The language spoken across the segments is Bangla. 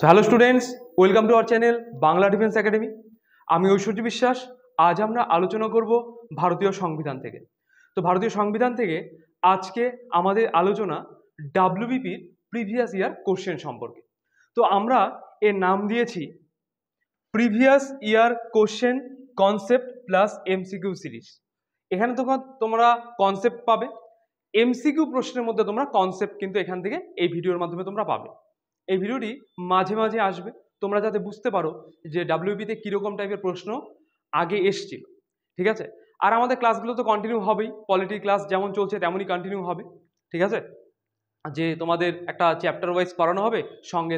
So hello students, welcome to our channel Bangla defence academy. আমি ঐশ্বর্য বিশ্বাস। আজ আমরা আলোচনা করব ভারতীয় সংবিধান থেকে। তো ভারতীয় সংবিধান থেকে আজকে আমাদের আলোচনা ডাব্লিউবিপির প্রিভিয়াস ইয়ার কোশ্চেন সম্পর্কে। তো আমরা এর নাম দিয়েছি previous year question concept plus MCQ series. এখানে তোমরা কনসেপ্ট পাবে, এমসিকিউ প্রশ্নের মধ্যে তোমরা কনসেপ্ট কিন্তু এখান থেকে এই ভিডিওর মাধ্যমে তোমরা পাবে। এই ভিডিওটি মাঝে মাঝে আসবে, তোমরা যাতে বুঝতে পারো যে ডাব্লিউবিতে কীরকম টাইপের প্রশ্ন আগে এসছিল, ঠিক আছে। আর আমাদের ক্লাসগুলো তো কন্টিনিউ হবেই, পলিটি ক্লাস যেমন চলছে তেমনই কন্টিনিউ হবে, ঠিক আছে। যে তোমাদের একটা চ্যাপ্টার ওয়াইজ পড়ানো হবে,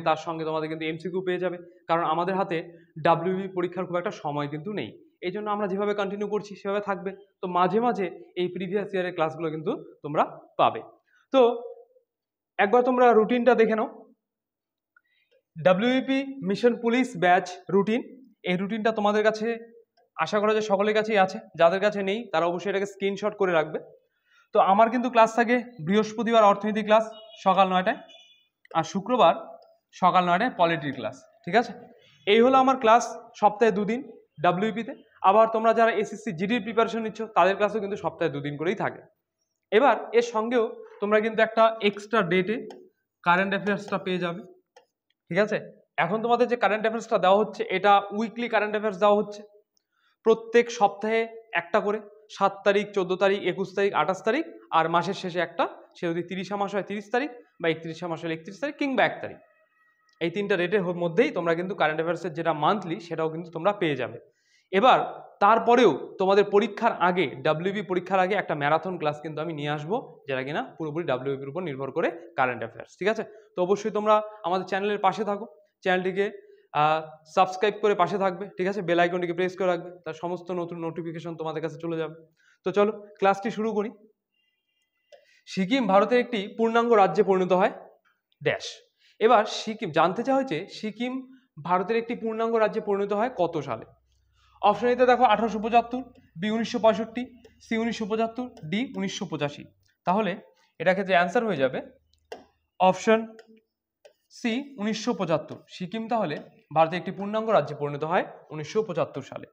তার সঙ্গে তোমাদের কিন্তু এমসিকিউ পেয়ে যাবে, কারণ আমাদের হাতে ডাব্লিউবি পরীক্ষার খুব একটা সময় কিন্তু নেই। এই জন্য আমরা যেভাবে কন্টিনিউ করছি সেভাবে থাকবে। তো মাঝে মাঝে এই প্রিভিয়াস ইয়ারের ক্লাসগুলো কিন্তু তোমরা পাবে। তো একবার তোমরা রুটিনটা দেখে নাও। WBP mission police batch routine, এই রুটিনটা তোমাদের কাছে আশা করা যায় সকলের কাছেই আছে, যাদের কাছে নেই তারা অবশ্যই এটাকে স্ক্রিনশট করে রাখবে। তো আমার কিন্তু ক্লাস থাকে বৃহস্পতিবার অর্থনীতি ক্লাস সকাল 9টায়, আর শুক্রবার সকাল 9টায় পলিটির ক্লাস, ঠিক আছে। এই হলো আমার ক্লাস সপ্তাহে 2 দিন ডাব্লিউবিপিতে। আবার তোমরা যারা এসএসসি জিডির প্রিপারেশন নিচ্ছ তাদের ক্লাসও কিন্তু সপ্তাহে 2 দিন করেই থাকে। এবার এর সঙ্গেও তোমরা কিন্তু একটা এক্সট্রা ডেটে কারেন্ট অ্যাফেয়ার্সটা পেয়ে যাবে, ঠিক আছে। এখন তোমাদের যে কারেন্ট অ্যাফেয়ার্সটা দেওয়া হচ্ছে এটা উইকলি কারেন্ট অ্যাফেয়ার্স দেওয়া হচ্ছে, প্রত্যেক সপ্তাহে একটা করে, 7 তারিখ, 14 তারিখ, 21 তারিখ, 28 তারিখ, আর মাসের শেষে একটা, সে যদি 30 মাস হয় 30 তারিখ, বা 31 মাস হলে 31 তারিখ, কিংবা 1 তারিখ। এই 3টা রেটের মধ্যেই তোমরা কিন্তু কারেন্ট অ্যাফেয়ার্সের যেটা মান্থলি সেটাও কিন্তু তোমরা পেয়ে যাবে। এবার তারপরেও তোমাদের পরীক্ষার আগে, ডাব্লিউবি পরীক্ষার আগে একটা ম্যারাথন ক্লাস কিন্তু আমি নিয়ে আসবো, যেটা কিনা পুরোপুরি ডাব্লিউবির উপর নির্ভর করে কারেন্ট অ্যাফেয়ার্স, ঠিক আছে। তো অবশ্যই তোমরা আমাদের চ্যানেলের পাশে থাকো, চ্যানেলটিকে সাবস্ক্রাইব করে পাশে থাকবে, ঠিক আছে। বেল আইকনটিকে প্রেস করে রাখবে, তার সমস্ত নতুন নোটিফিকেশন তোমাদের কাছে চলে যাবে। তো চলো ক্লাসটি শুরু করি। সিকিম ভারতের একটি পূর্ণাঙ্গ রাজ্যে পরিণত হয় ড্যাশ। এবার সিকিম জানতে চাওয়া হয়েছে সিকিম ভারতের একটি পূর্ণাঙ্গ রাজ্যে পরিণত হয় কত সালে। অপশন এতে দেখো 1875, বি 1965, সি 1975, ডি 1985। তাহলে এটা ক্ষেত্রে অ্যান্সার হয়ে যাবে অপশন সি 1975। সিকিম তাহলে ভারতের একটি পূর্ণাঙ্গ রাজ্যে পরিণত হয় 1975 সালে।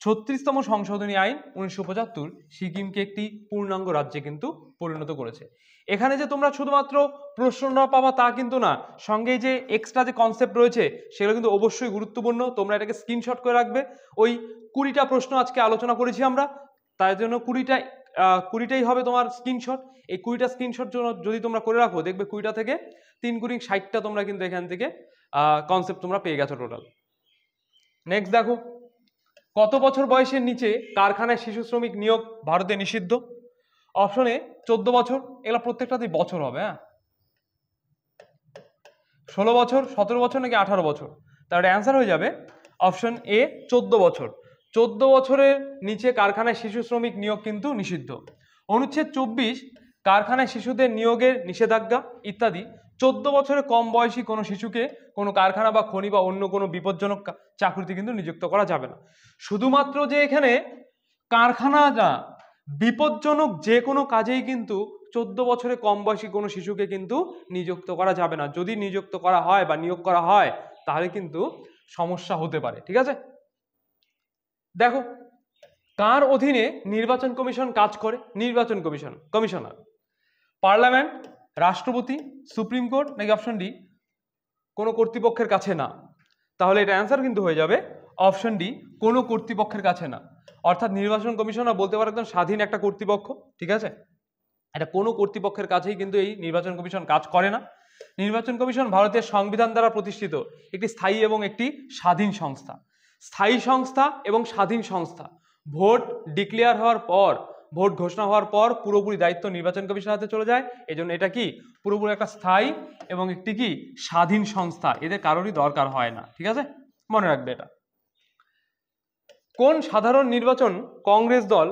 36তম সংশোধনী আইন 1975 সিকিমকে একটি পূর্ণাঙ্গ রাজ্যে কিন্তু পরিণত করেছে। এখানে যে তোমরা শুধুমাত্র প্রশ্নটা পাবা তা কিন্তু না, সঙ্গে যে এক্সট্রা যে কনসেপ্ট রয়েছে সেগুলো কিন্তু অবশ্যই গুরুত্বপূর্ণ, তোমরা এটাকে স্ক্রিনশট করে রাখবে। ওই 20টা প্রশ্ন আজকে আলোচনা করেছি আমরা, তাই জন্য 20টাই হবে তোমার স্ক্রিনশট। এই 20টা স্ক্রিনশট যদি তোমরা করে রাখো, দেখবে 20টা থেকে 3 গুণিং 60টা তোমরা কিন্তু এখান থেকে কনসেপ্ট তোমরা পেয়ে গেছো টোটাল। নেক্সট দেখো, কত বছর বয়সের নিচে কারখানায় শিশু শ্রমিক নিয়োগ ভারতে নিষিদ্ধ। অপশনে 14 বছর, এগুলো প্রত্যেকটাতেই বছর হবে, হ্যাঁ। 16 বছর, 17 বছর, নাকি 18 বছর। তাহলে অ্যান্সার হয়ে যাবে অপশন এ 14 বছর। 14 বছরের নিচে কারখানায় শিশু শ্রমিক নিয়োগ কিন্তু নিষিদ্ধ। অনুচ্ছেদ 24 কারখানায় শিশুদের নিয়োগের নিষেধাজ্ঞা ইত্যাদি। 14 বছরের কম বয়সী কোনো শিশুকে কোনো কারখানা বা খনি বা অন্য কোনো বিপজ্জনক চাকরিতে কিন্তু নিযুক্ত করা যাবে না। শুধুমাত্র যে এখানে কারখানা না, বিপজ্জনক যে কোনো কাজেই কিন্তু 14 বছরের কম বয়সী কোনো শিশুকে কিন্তু নিযুক্ত করা যাবে না। যদি নিযুক্ত করা হয় বা নিয়োগ করা হয় তাহলে কিন্তু সমস্যা হতে পারে, ঠিক আছে। দেখো, কার অধীনে নির্বাচন কমিশন কাজ করে। নির্বাচন কমিশনার পার্লামেন্ট, রাষ্ট্রপতি, সুপ্রিম কোর্ট, নাকি অপশন ডি কোনো কর্তৃপক্ষের কাছে না। তাহলে এটা অ্যান্সার কিন্তু হয়ে যাবে অপশন ডি কোনো কর্তৃপক্ষের কাছে না। অর্থাৎ নির্বাচন কমিশনার বলতে পারো একদম স্বাধীন একটা কর্তৃপক্ষ, ঠিক আছে। এটা কোনো কর্তৃপক্ষের কাছেই কিন্তু এই নির্বাচন কমিশন কাজ করে না। নির্বাচন কমিশন ভারতের সংবিধান দ্বারা প্রতিষ্ঠিত একটি স্থায়ী এবং একটি স্বাধীন সংস্থা। স্থায়ী সংস্থা এবং স্বাধীন সংস্থা। ভোট ডিক্লেয়ার হওয়ার পর, ভোট ঘোষণা হওয়ার পর পুরোপুরি দায়িত্ব নির্বাচন কমিশনের হাতে চলে যায়। এজন্য এটা কি পুরোপুরি একটা স্থায়ী এবং একটি কি স্বাধীন সংস্থা, এদের কারোরই দরকার হয় না, ঠিক আছে, মনে রাখবে এটা। কোন সাধারণ নির্বাচন কংগ্রেস দল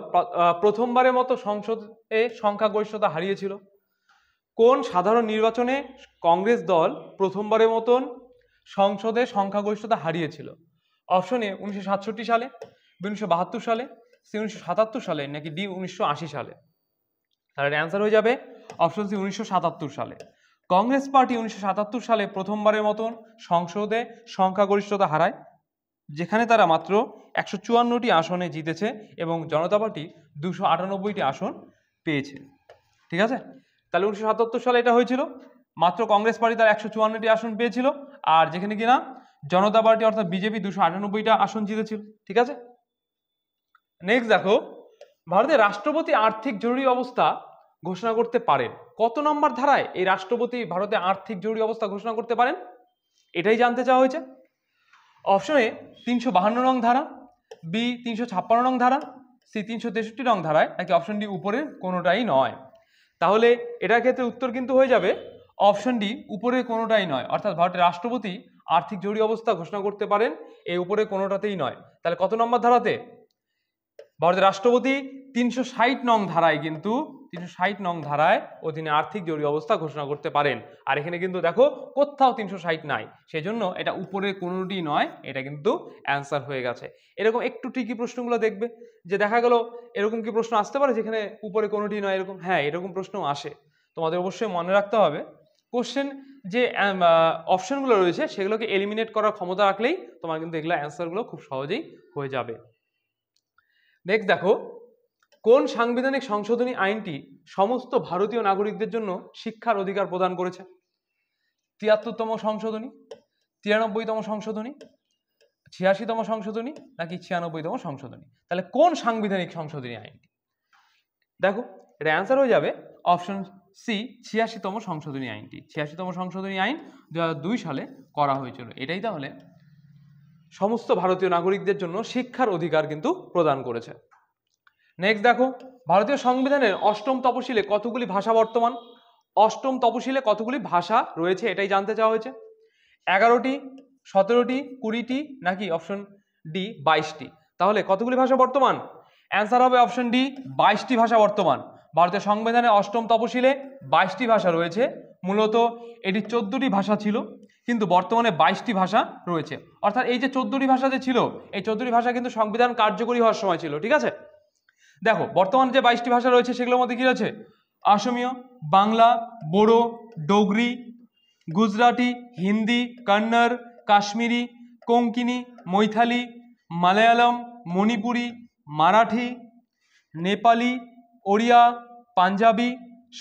প্রথমবারের মতো সংসদে সংখ্যাগরিষ্ঠতা হারিয়েছিল। কোন সাধারণ নির্বাচনে কংগ্রেস দল প্রথমবারের মতন সংসদে সংখ্যাগরিষ্ঠতা হারিয়েছিল। অপশনে 1967 সালে, 1972 সালে, 1977 সালে, নাকি ডি 1980 সালে। তাহলে অ্যান্সার হয়ে যাবে অপশন সি 1977 সালে। কংগ্রেস পার্টি 1977 সালে প্রথমবারের মতন সংসদে সংখ্যাগরিষ্ঠতা হারায়, যেখানে তারা মাত্র 154টি আসনে জিতেছে এবং জনতা পার্টি 298টি আসন পেয়েছে। ঠিক আছে, তাহলে 1977 সালে এটা হয়েছিল, মাত্র কংগ্রেস পার্টি তার 154টি আসন পেয়েছিল, আর যেখানে কিনা জনতা পার্টি অর্থাৎ বিজেপি 298টা আসন জিতেছিল। ঠিক আছে, নেক্সট দেখো, ভারতের রাষ্ট্রপতি আর্থিক জরুরি অবস্থা ঘোষণা করতে পারেন। কত নম্বর ধারায় এই রাষ্ট্রপতি ভারতে আর্থিক জরুরি অবস্থা ঘোষণা করতে পারেন, এটাই জানতে চাওয়া হয়েছে। অপশন এ 352 নং ধারা, বি 356 নং ধারা, সি 363 নং ধারায়, নাকি অপশন ডি উপরের কোনোটাই নয়। তাহলে এটার ক্ষেত্রে উত্তর কিন্তু হয়ে যাবে অপশন ডি, উপরের কোনোটাই নয়। অর্থাৎ ভারতের রাষ্ট্রপতি আর্থিক জরুরি অবস্থা ঘোষণা করতে পারেন, এই উপরে কোনোটাতেই নয়। তাহলে কত নম্বর ধারাতে? ভারতের রাষ্ট্রপতি 360 নং ধারায়, কিন্তু 360 নং ধারায় অধীনে আর্থিক জরুরি অবস্থা ঘোষণা করতে পারেন। আর এখানে কিন্তু দেখো কোথাও 360 নাই, সেই জন্য এটা উপরে কোনোটি নয়, এটা কিন্তু অ্যান্সার হয়ে গেছে। এরকম একটু ট্রিকি প্রশ্নগুলো দেখবে, যে দেখা গেল এরকম কি প্রশ্ন আসতে পারে যেখানে উপরে কোনোটি নয়, এরকম, হ্যাঁ এরকম প্রশ্ন আসে। তোমাদের অবশ্যই মনে রাখতে হবে কোশ্চেন যে অপশনগুলো রয়েছে সেগুলোকে এলিমিনেট করার ক্ষমতা রাখলেই তোমার কিন্তু এগুলো অ্যান্সারগুলো খুব সহজেই হয়ে যাবে। নেক্সট দেখো, কোন সাংবিধানিক সংশোধনী আইনটি সমস্ত ভারতীয় নাগরিকদের জন্য শিক্ষার অধিকার প্রদান করেছে? 73তম সংশোধনী, 93তম সংশোধনী, 86তম সংশোধনী, নাকি 96তম সংশোধনী? তাহলে কোন সাংবিধানিক সংশোধনী আইনটি? দেখো এটা অ্যান্সার হয়ে যাবে অপশন সি, 86তম সংশোধনী আইনটি। 86তম সংশোধনী আইন 2002 সালে করা হয়েছিল। এটাই তাহলে সমস্ত ভারতীয় নাগরিকদের জন্য শিক্ষার অধিকার কিন্তু প্রদান করেছে। নেক্সট দেখো, ভারতীয় সংবিধানের 8ম তপশিলে কতগুলি ভাষা বর্তমান? 8ম তপশিলে কতগুলি ভাষা রয়েছে এটাই জানতে চাওয়া হয়েছে। 11টি, 17টি, 20টি, নাকি অপশন ডি 22টি? তাহলে কতগুলি ভাষা বর্তমান? অ্যান্সার হবে অপশন ডি, 22টি ভাষা বর্তমান। ভারতীয় সংবিধানের 8ম তপশিলে 22টি ভাষা রয়েছে। মূলত এটি 14টি ভাষা ছিল, কিন্তু বর্তমানে 22টি ভাষা রয়েছে। অর্থাৎ এই যে 14টি ভাষা যে ছিল, এই 14টি ভাষা কিন্তু সংবিধান কার্যকরী হওয়ার সময় ছিল। ঠিক আছে, দেখো বর্তমানে যে 22টি ভাষা রয়েছে সেগুলোর মধ্যে কি রয়েছে? অসমীয়, বাংলা, বোড়ো, ডোগরি, গুজরাটি, হিন্দি, কন্নড়, কাশ্মীরি, কোঙ্কিনি, মৈথালি, মালায়ালম, মণিপুরি, মারাঠি, নেপালি, ওড়িয়া, পাঞ্জাবি,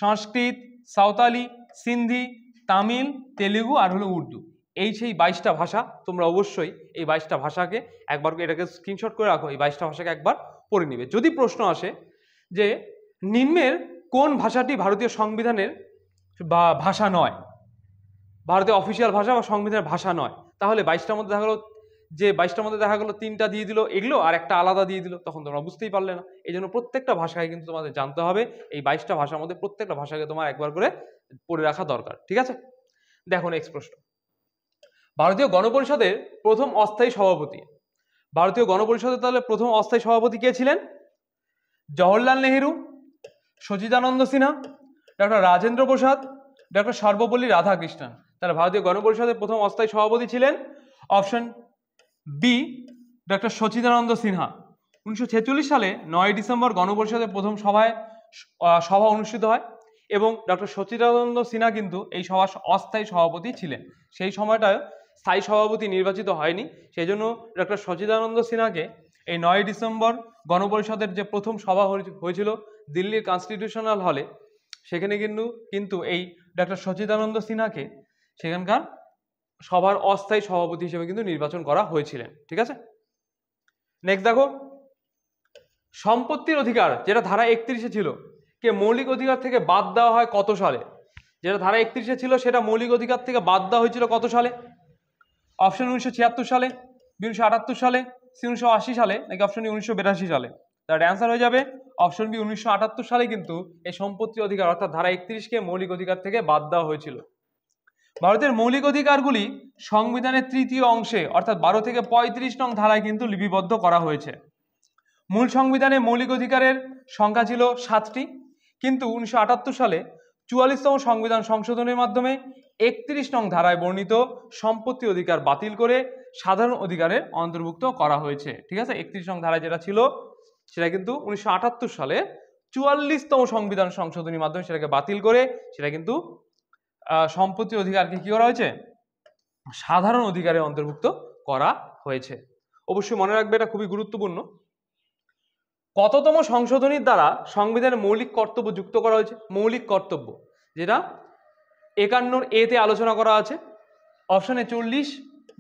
সংস্কৃত, সাঁওতালি, সিন্ধি, তামিল, তেলেগু আর হলো উর্দু। এই সেই 22টা ভাষা। তোমরা অবশ্যই এই 22টা ভাষাকে একবার এটাকে স্ক্রিনশট করে রাখো, এই 22টা ভাষাকে একবার পড়ে নিবে। যদি প্রশ্ন আসে যে নিম্নের কোন ভাষাটি ভারতীয় সংবিধানের বা ভাষা নয়, ভারতীয় অফিসিয়াল ভাষা বা সংবিধানের ভাষা নয়, তাহলে 22টার মধ্যে দেখা গেলো যে 22টার মধ্যে দেখা গেলো 3টা দিয়ে দিল এগুলো আর একটা আলাদা দিয়ে দিল, তখন তোমরা বুঝতেই পারলে না। এই জন্য প্রত্যেকটা ভাষায় কিন্তু তোমাদের জানতে হবে। এই 22টা ভাষার মধ্যে প্রত্যেকটা ভাষাকে তোমার একবার করে পড়ে রাখা দরকার। ঠিক আছে, দেখো নেক্সট প্রশ্ন। ভারতীয় গণপরিষদের প্রথম অস্থায়ী সভাপতি, ভারতীয় গণপরিষদের তাহলে প্রথম অস্থায়ী সভাপতি কে ছিলেন? Jawaharlal Nehru, Sachchidananda Sinha, doctor Rajendra Prasad, doctor Sarvepalli Radhakrishnan. তাহলে ভারতীয় গণপরিষদের প্রথম অস্থায়ী সভাপতি ছিলেন option B, doctor Sachchidananda Sinha. 1946 সালে 9 ডিসেম্বর গণপরিষদের প্রথম সভা অনুষ্ঠিত হয় এবং ডক্টর সচিদানন্দ সিনহা কিন্তু এই সভার অস্থায়ী সভাপতি ছিলেন। সেই সময়টায় স্থায়ী সভাপতি নির্বাচিত হয়নি, সেই জন্য ডক্টর সচিদানন্দ সিনহাকে এই 9 ডিসেম্বর গণপরিষদের যে প্রথম সভা হয়েছিল দিল্লির কনস্টিটিউশনাল হলে, সেখানে কিন্তু এই ডক্টর সচিদানন্দ সিনহাকে সেখানকার সভার অস্থায়ী সভাপতি হিসেবে কিন্তু নির্বাচন করা হয়েছিলেন। ঠিক আছে, নেক্সট দেখো, সম্পত্তির অধিকার যেটা ধারা 31-এ ছিল, কে মৌলিক অধিকার থেকে বাদ দেওয়া হয় কত সালে? যেটা ধারা 31-এ ছিল সেটা মৌলিক অধিকার থেকে বাদ দেওয়া হয়েছিল কত সালে? অপশন 1976 সালে, 1978 সালে, 1980 সালে, নাকি অপশন 1982 সালে? তার অ্যান্সার হয়ে যাবে অপশন বি, 1978 সালে কিন্তু এই সম্পত্তির অধিকার অর্থাৎ ধারা 31-কে মৌলিক অধিকার থেকে বাদ দেওয়া হয়েছিল। ভারতের মৌলিক অধিকারগুলি সংবিধানের 3য় অংশে অর্থাৎ 12 থেকে 35 নং ধারায় কিন্তু লিপিবদ্ধ করা হয়েছে। মূল সংবিধানে মৌলিক অধিকারের সংখ্যা ছিল 7টি, কিন্তু 1978 সালে 44তম সংবিধান সংশোধনের মাধ্যমে 31 নং ধারায় বর্ণিত সম্পত্তি অধিকার বাতিল করে সাধারণ অধিকারের অন্তর্ভুক্ত করা হয়েছে। ঠিক আছে, 31 নং ধারায় যেটা ছিল সেটা কিন্তু 1978 সালে 44তম সংবিধান সংশোধনীর মাধ্যমে সেটাকে বাতিল করে সেটা কিন্তু সম্পত্তির অধিকারকে কি করা হয়েছে, সাধারণ অধিকারে অন্তর্ভুক্ত করা হয়েছে। অবশ্যই মনে রাখবে, এটা খুবই গুরুত্বপূর্ণ। কততম সংশোধনীর দ্বারা সংবিধানের মৌলিক কর্তব্য যুক্ত করা হয়েছে? মৌলিক কর্তব্য যেটা 51 এতে আলোচনা করা আছে। Option A 40,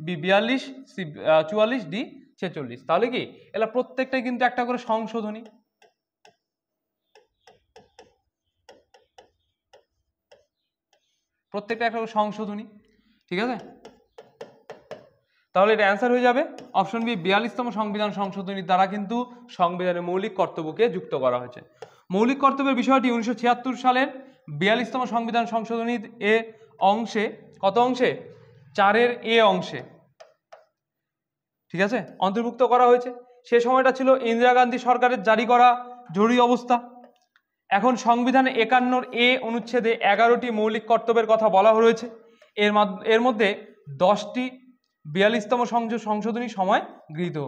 B 42, C 44, D 46। তাহলে কি এলা প্রত্যেকটাই কিন্তু একটা করে সংশোধনী। প্রত্যেকটা একটা করে সংশোধনী, ঠিক আছে। তাহলে এটা অ্যান্সার হয়ে যাবে অপশন বি, 42তম সংবিধান সংশোধনীর দ্বারা কিন্তু সংবিধানের মৌলিক কর্তব্যকে যুক্ত করা হয়েছে। মৌলিক কর্তব্যের বিষয়টি 1976 সালের 42তম সংবিধান সংশোধনীর এ অংশে, কত অংশে? 4 এ অংশে, ঠিক আছে, অন্তর্ভুক্ত করা হয়েছে। সে সময়টা ছিল ইন্দিরা গান্ধী সরকারের জারি করা জরুরি অবস্থা। এখন সংবিধানে 51 এ অনুচ্ছেদে 11টি মৌলিক কর্তব্যের কথা বলা হয়েছে। এর মধ্যে 10টি 42তম সংশোধনীর সময় গৃহীত,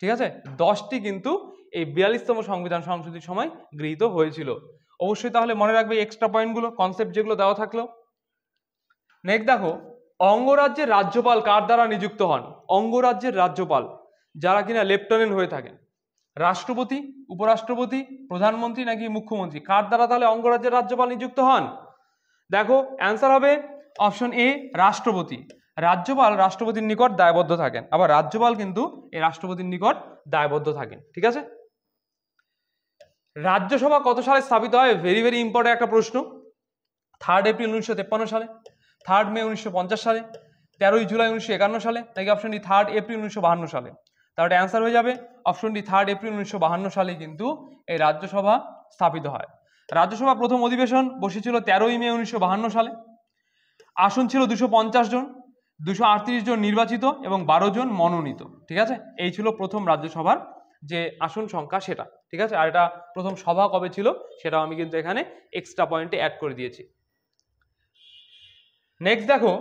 ঠিক আছে। 10টি কিন্তু এই 42তম সংবিধান সংশোধনীর সময় গৃহীত হয়েছিল। অবশ্যই তাহলে মনে রাখবে এক্সট্রা পয়েন্টগুলো, কনসেপ্ট যেগুলো দেওয়া থাকলো। নেক্সট দেখো, অঙ্গরাজ্যের রাজ্যপাল কার দ্বারা নিযুক্ত হন? অঙ্গরাজ্যের রাজ্যপাল যারা কিনা লেফটেন্যান্ট হয়ে থাকেন, রাষ্ট্রপতি, উপরাষ্ট্রপতি, প্রধানমন্ত্রী নাকি মুখ্যমন্ত্রী, কার দ্বারা তাহলে অঙ্গরাজ্যের রাজ্যপাল নিযুক্ত হন? দেখো অ্যান্সার হবে অপশন এ, রাষ্ট্রপতি। রাজ্যপাল রাষ্ট্রপতির নিকট দায়বদ্ধ থাকেন, আবার রাজ্যপাল কিন্তু এই রাষ্ট্রপতির নিকট দায়বদ্ধ থাকেন, ঠিক আছে। রাজ্যসভা কত সালে স্থাপিত হয়? ভেরি ভেরি ইম্পর্টেন্ট একটা প্রশ্ন। 3 এপ্রিল 1953 সালে, 3 মে 1950 সালে, 13 জুলাই 1951 সালে, নাকি অপশন ডি 3 এপ্রিল 1952 সালে? তাহলে অ্যান্সার হয়ে যাবে অপশন ডি 3 এপ্রিল 1952 সালে কিন্তু এই রাজ্যসভা স্থাপিত হয়। রাজ্যসভা প্রথম অধিবেশন বসেছিল 13 মে 1952 সালে। আসন ছিল 250 জন, 238 জন নির্বাচিত এবং 12 জন মনোনীত, ঠিক আছে। এই ছিল প্রথম রাজ্যসভার যে আসন সংখ্যা সেটা, ঠিক আছে। আর এটা প্রথম সভা কবে ছিল সেটাও আমি কিন্তু এখানে এক্সট্রা পয়েন্টে অ্যাড করে দিয়েছি। নেক্সট দেখো,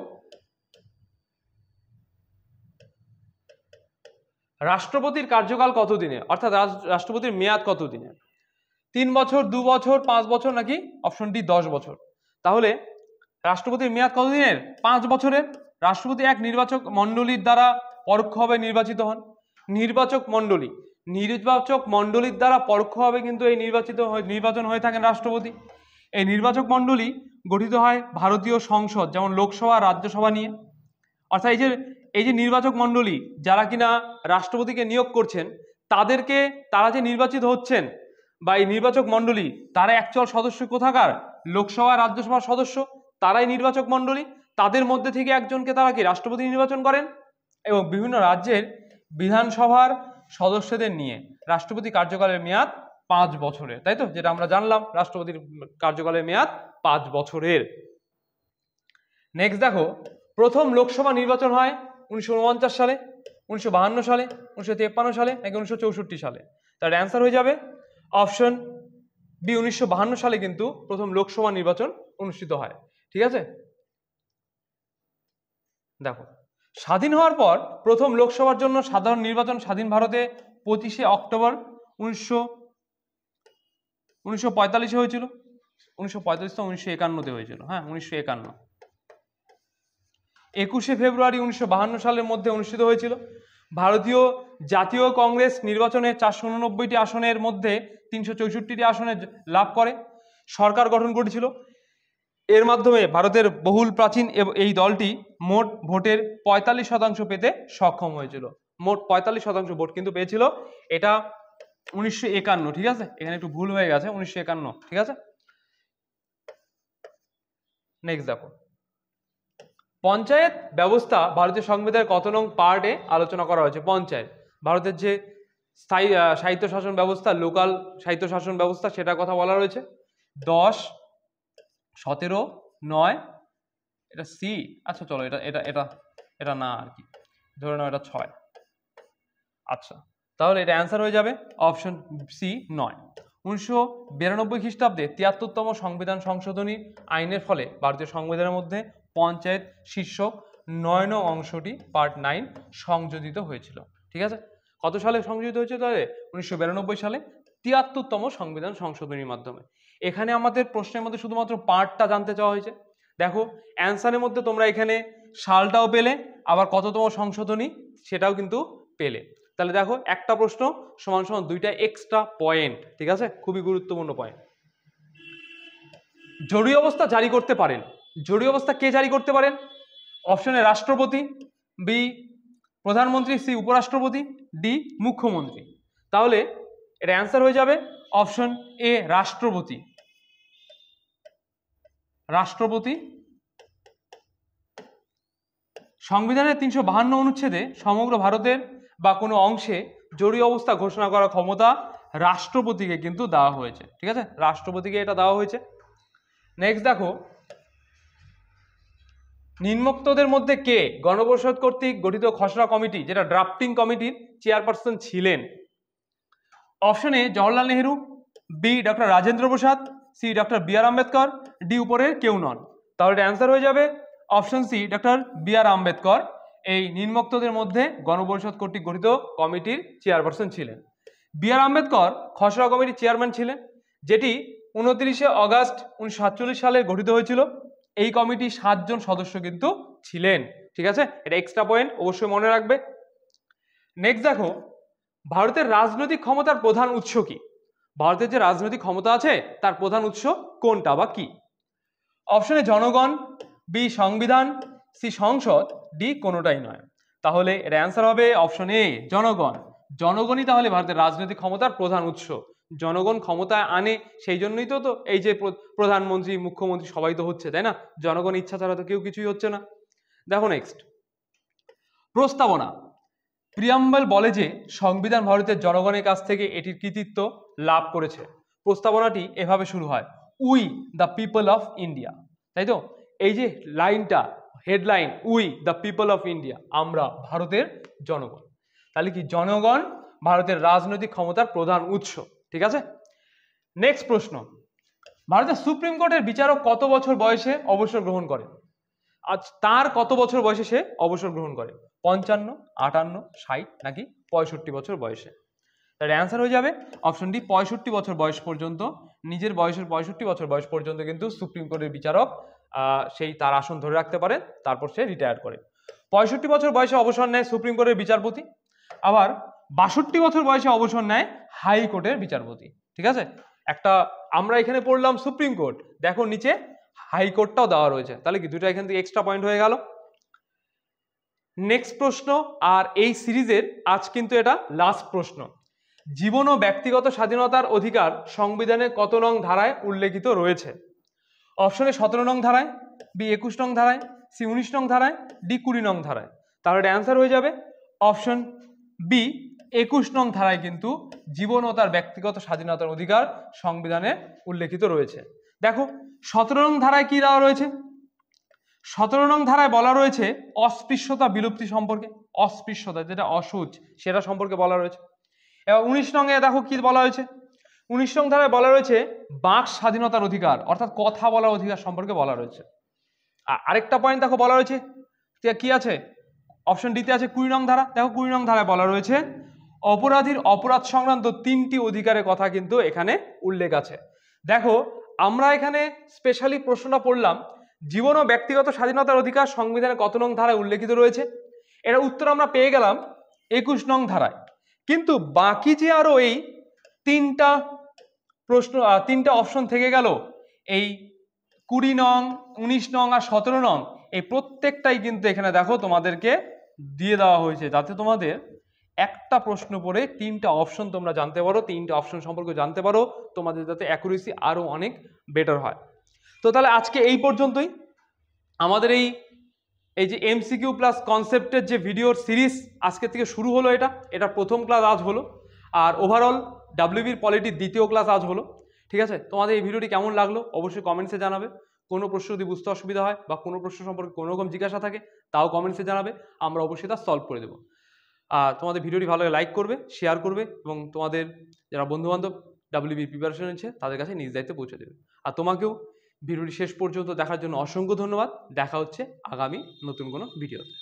রাষ্ট্রপতির কার্যকাল কত দিনে, অর্থাৎ রাষ্ট্রপতির মেয়াদ কত দিনে? 3 বছর, 2 বছর, 5 বছর, নাকি অপশন ডি 10 বছর? তাহলে রাষ্ট্রপতির মেয়াদ কত দিনের? 5 বছরের। রাষ্ট্রপতি এক নির্বাচক মণ্ডলীর দ্বারা পরোক্ষভাবে নির্বাচিত হন। নির্বাচক মণ্ডলীর দ্বারা পরোক্ষভাবে কিন্তু এই নির্বাচন হয়ে থাকেন রাষ্ট্রপতি। এই নির্বাচক মণ্ডলী গঠিত হয় ভারতীয় সংসদ, যেমন লোকসভা, রাজ্যসভা নিয়ে। অর্থাৎ এই যে নির্বাচক মণ্ডলী যারা কিনা রাষ্ট্রপতিকে নিয়োগ করছেন, তারা যে নির্বাচিত হচ্ছেন বা এই নির্বাচক মণ্ডলী, তারা অ্যাকচুয়াল সদস্য কোথাকার? লোকসভা, রাজ্যসভার সদস্য, তারাই নির্বাচক মণ্ডলী। তাদের মধ্যে থেকে একজনকে তারা কি রাষ্ট্রপতি নির্বাচন করেন। এবং বিভিন্ন রাজ্যের বিধানসভার সদস্যদের নিয়ে রাষ্ট্রপতি কার্যকালের মেয়াদ 5 বছরের, তাই তো, যেটা আমরা জানলাম রাষ্ট্রপতির কার্যকালের মেয়াদ 5 বছরের। নেক্সট দেখো, প্রথম লোকসভা নির্বাচন হয় 1949 সালে, 1952 সালে, 1953 সালে, নাকি 1964 সালে? তার অ্যান্সার হয়ে যাবে অপশন বি, 1952 সালে কিন্তু প্রথম লোকসভা নির্বাচন অনুষ্ঠিত হয়, ঠিক আছে। দেখো, স্বাধীন হওয়ার পর প্রথম লোকসভার জন্য সাধারণ নির্বাচন স্বাধীন ভারতে 25 অক্টোবর 1945 হয়েছিল। 1945 তো 1951 হয়েছিল, হ্যাঁ 1951। 21 ফেব্রুয়ারি 1952 সালের মধ্যে অনুষ্ঠিত হয়েছিল। ভারতীয় জাতীয় কংগ্রেস নির্বাচনে 489টি আসনের মধ্যে 364টি আসনে লাভ করে সরকার গঠন করেছিল। এর মাধ্যমে ভারতের বহুল প্রাচীন এই দলটি মোট ভোটের 45% পেতে সক্ষম হয়েছিল। মোট 45% ভোট কিন্তু পেয়েছিল। এটা 1951, ঠিক আছে, এখানে একটু ভুল হয়ে গেছে, 1951, ঠিক আছে। নেক্সট দেখো, পঞ্চায়েত ব্যবস্থা ভারতীয় সংবিধানের কত নং পার্টে আলোচনা করা হয়েছে? পঞ্চায়েত ভারতের যে স্থায়ী সাহিত্য শাসন ব্যবস্থা, লোকাল সাহিত্য শাসন ব্যবস্থা, সেটার কথা বলা রয়েছে। 10, 17, 9, এটা সি। আচ্ছা চলো, এটা এটা এটা এটা না আর কি, ধরে নাও এটা 6। আচ্ছা, তাহলে এটা অ্যান্সার হয়ে যাবে অপশন সি, 9। 1992 খ্রিস্টাব্দে 73তম সংবিধান সংশোধনী আইনের ফলে ভারতীয় সংবিধানের মধ্যে পঞ্চায়েত শীর্ষক 9 নং অংশটি পার্ট 9 সংযোজিত হয়েছিল, ঠিক আছে। কত সালে সংযোজিত হয়েছিল? তাহলে 1992 সালে 73তম সংবিধান সংশোধনীর মাধ্যমে। এখানে আমাদের প্রশ্নের মধ্যে শুধুমাত্র পার্টটা জানতে চাওয়া হয়েছে, দেখো অ্যান্সারের মধ্যে তোমরা এখানে সালটাও পেলে, আবার কততম সংশোধনী সেটাও কিন্তু পেলে। তাহলে দেখো একটা প্রশ্ন সমান সমান 2টা এক্সট্রা পয়েন্ট। ঠিক আছে, খুবই গুরুত্বপূর্ণ পয়েন্ট। জরুরি অবস্থা জারি করতে পারেন। জরুরি অবস্থা কে জারি করতে পারেন? অপশনে রাষ্ট্রপতি, বি প্রধানমন্ত্রী, সি উপরাষ্ট্রপতি, ডি মুখ্যমন্ত্রী। তাহলে এটা অ্যান্সার হয়ে যাবে অপশন এ রাষ্ট্রপতি। রাষ্ট্রপতি সংবিধানের 352 অনুচ্ছেদে সমগ্র ভারতের বা কোনো অংশে জরুরি অবস্থা ঘোষণা করার ক্ষমতা রাষ্ট্রপতিকে কিন্তু দেওয়া হয়েছে। ঠিক আছে, রাষ্ট্রপতিকে এটা দেওয়া হয়েছে। নেক্সট দেখো, নিম্নোক্তদের মধ্যে কে গণপরিষদ কর্তৃক গঠিত খসড়া কমিটি, যেটা ড্রাফটিং কমিটির চেয়ারপারসন ছিলেন? Option A Jawaharlal Nehru, B doctor Rajendra Prasad, C doctor B R Ambedkar, D উপরের কেউ নন। তাহলে এটা অ্যান্সার হয়ে যাবে option C doctor B R Ambedkar এই নিম্নোক্তদের মধ্যে গণপরিষদ কর্তৃক গঠিত কমিটির চেয়ারপারসন ছিলেন। বি আর আম্বেদকর খসড়া কমিটির চেয়ারম্যান ছিলেন, যেটি 29শে অগাস্ট 1947 সালে গঠিত হয়েছিল। এই কমিটি 7 জন সদস্য কিন্তু ছিলেন। ঠিক আছে, এটা এক্সট্রা পয়েন্ট, অবশ্যই মনে রাখবে। নেক্সট দেখো, ভারতের রাজনৈতিক ক্ষমতার প্রধান উৎস কি? ভারতের যে রাজনৈতিক ক্ষমতা আছে তার প্রধান উৎস কোনটা বা কি? অপশনে জনগণ, বি সংবিধান, সি সংসদ, ডি কোনোটাই নয়। তাহলে এর অ্যান্সার হবে অপশন এ জনগণ। জনগণই তাহলে ভারতের রাজনৈতিক ক্ষমতার প্রধান উৎস। জনগণ ক্ষমতায় আনে, সেই জন্যই তো এই যে প্রধানমন্ত্রী মুখ্যমন্ত্রী সবাই তো হচ্ছে, তাই না? জনগণ ইচ্ছা ছাড়া তো কেউ কিছুই হচ্ছে না। দেখো নেক্সট, প্রস্তাবনা। প্রিয়াম্বল বলে যে সংবিধান ভারতের জনগণের কাছ থেকে এটির কৃতিত্ব লাভ করেছে। প্রস্তাবনাটি এভাবে শুরু হয়, we the people of India. তাই তো, এই যে লাইনটা, headline, we the people of India, আমরা ভারতের জনগণ। তাহলে কি জনগণ ভারতের রাজনৈতিক ক্ষমতার প্রধান উৎস। ঠিক আছে, নেক্সট প্রশ্ন, ভারতের সুপ্রিম কোর্টের বিচারক কত বছর বয়সে অবসর গ্রহণ করে? আজ তার কত বছর বয়সে সে অবসর গ্রহণ করে? 55, 58, 60 নাকি 65 বছর বয়সে? তার অ্যান্সার হয়ে যাবে অপশন ডি 65 বছর বয়স পর্যন্ত। নিজের বয়সের 65 বছর বয়স পর্যন্ত কিন্তু সুপ্রিম কোর্টের বিচারক সেই তার আসন ধরে রাখতে পারে, তারপর সে রিটায়ার করে। 65 বছর বয়সে অবসর নেয় সুপ্রিম কোর্টের বিচারপতি, আবার 62 বছর বয়সে অবসর নেয় হাইকোর্টের বিচারপতি। ঠিক আছে, একটা আমরা এখানে পড়লাম সুপ্রিম কোর্ট, দেখো নিচে হাইকোর্টটাও দেওয়া রয়েছে, তাহলে কি দুটো এখান থেকে এক্সট্রা পয়েন্ট হয়ে গেল। নেক্সট প্রশ্ন, আর এই সিরিজের আজ কিন্তু এটা লাস্ট প্রশ্ন। জীবন ও ব্যক্তিগত স্বাধীনতার অধিকার সংবিধানের কত নং ধারায় উল্লেখিত রয়েছে? অপশনে 17 নং ধারায়, বি 21 নং ধারায়, সি 19 নং ধারায়, ডি 20 নং ধারায়। তাহলে অ্যান্সার হয়ে যাবে অপশন বি 21 নং ধারায় কিন্তু জীবন ও তার ব্যক্তিগত স্বাধীনতার অধিকার সংবিধানে উল্লেখিত রয়েছে। দেখো 17 নং ধারায় কি দেওয়া রয়েছে? 17 নং ধারায় বলা রয়েছে অস্পৃশ্যতা বিলুপ্তি সম্পর্কে, অস্পৃশ্যতা যেটা অসুচ সেটা সম্পর্কে বলা রয়েছে। এবার 19 নং এ দেখো কি বলা হয়েছে, 19 নং ধারায় বলা রয়েছে বাক স্বাধীনতার অধিকার, অর্থাৎ কথা বলার অধিকার সম্পর্কে বলা রয়েছে। আরেকটা পয়েন্ট দেখো বলা রয়েছে কি আছে, অপশন ডিতে আছে 20 নং ধারা। দেখো 20 নং ধারায় বলা রয়েছে অপরাধীর অপরাধ সংক্রান্ত 3টি অধিকারের কথা কিন্তু এখানে উল্লেখ আছে। দেখো আমরা এখানে স্পেশালি প্রশ্নটা পড়লাম জীবন ও ব্যক্তিগত স্বাধীনতার অধিকার সংবিধানের কত নং ধারায় উল্লেখিত রয়েছে, এর উত্তর আমরা পেয়ে গেলাম 21 নং ধারায়। কিন্তু বাকি যে আরো এই 3টা প্রশ্ন, 3টা অপশন থেকে গেল, এই 20 নং, 19 নং আর 17 নং, এই প্রত্যেকটাই কিন্তু এখানে দেখো তোমাদেরকে দিয়ে দেওয়া হয়েছে, যাতে তোমাদের একটা প্রশ্ন পড়ে 3টা অপশন তোমরা জানতে পারো, 3টা অপশন সম্পর্কে জানতে পারো, তোমাদের যাতে অ্যাকুরেসি আরো অনেক বেটার হয়। তো তাহলে আজকে এই পর্যন্তই আমাদের এই যে এমসিকিউ প্লাস কনসেপ্টের যে ভিডিওর সিরিজ আজকে থেকে শুরু হলো, এটা প্রথম ক্লাস আজ হলো, আর ওভারঅল ডাব্লিউবির পলিটির দ্বিতীয় ক্লাস আজ হলো। ঠিক আছে, তোমাদের এই ভিডিওটি কেমন লাগলো অবশ্যই কমেন্টসে জানাবে। কোনো প্রশ্ন যদি বুঝতে অসুবিধা হয় বা কোনো প্রশ্ন সম্পর্কে কোনো রকম জিজ্ঞাসা থাকে তাও কমেন্টসে জানাবে, আমরা অবশ্যই তা সলভ করে দেবো। আর তোমাদের ভিডিওটি ভালো লাগে লাইক করবে, শেয়ার করবে এবং তোমাদের যারা বন্ধুবান্ধব ডাব্লিউবি প্রিপারেশন নিচ্ছে তাদের কাছে নিজ দায়িত্বে পৌঁছে দেবে। আর তোমাকেও ভিডিওটি শেষ পর্যন্ত দেখার জন্য অসংখ্য ধন্যবাদ। দেখা হচ্ছে আগামী নতুন কোনো ভিডিওতে।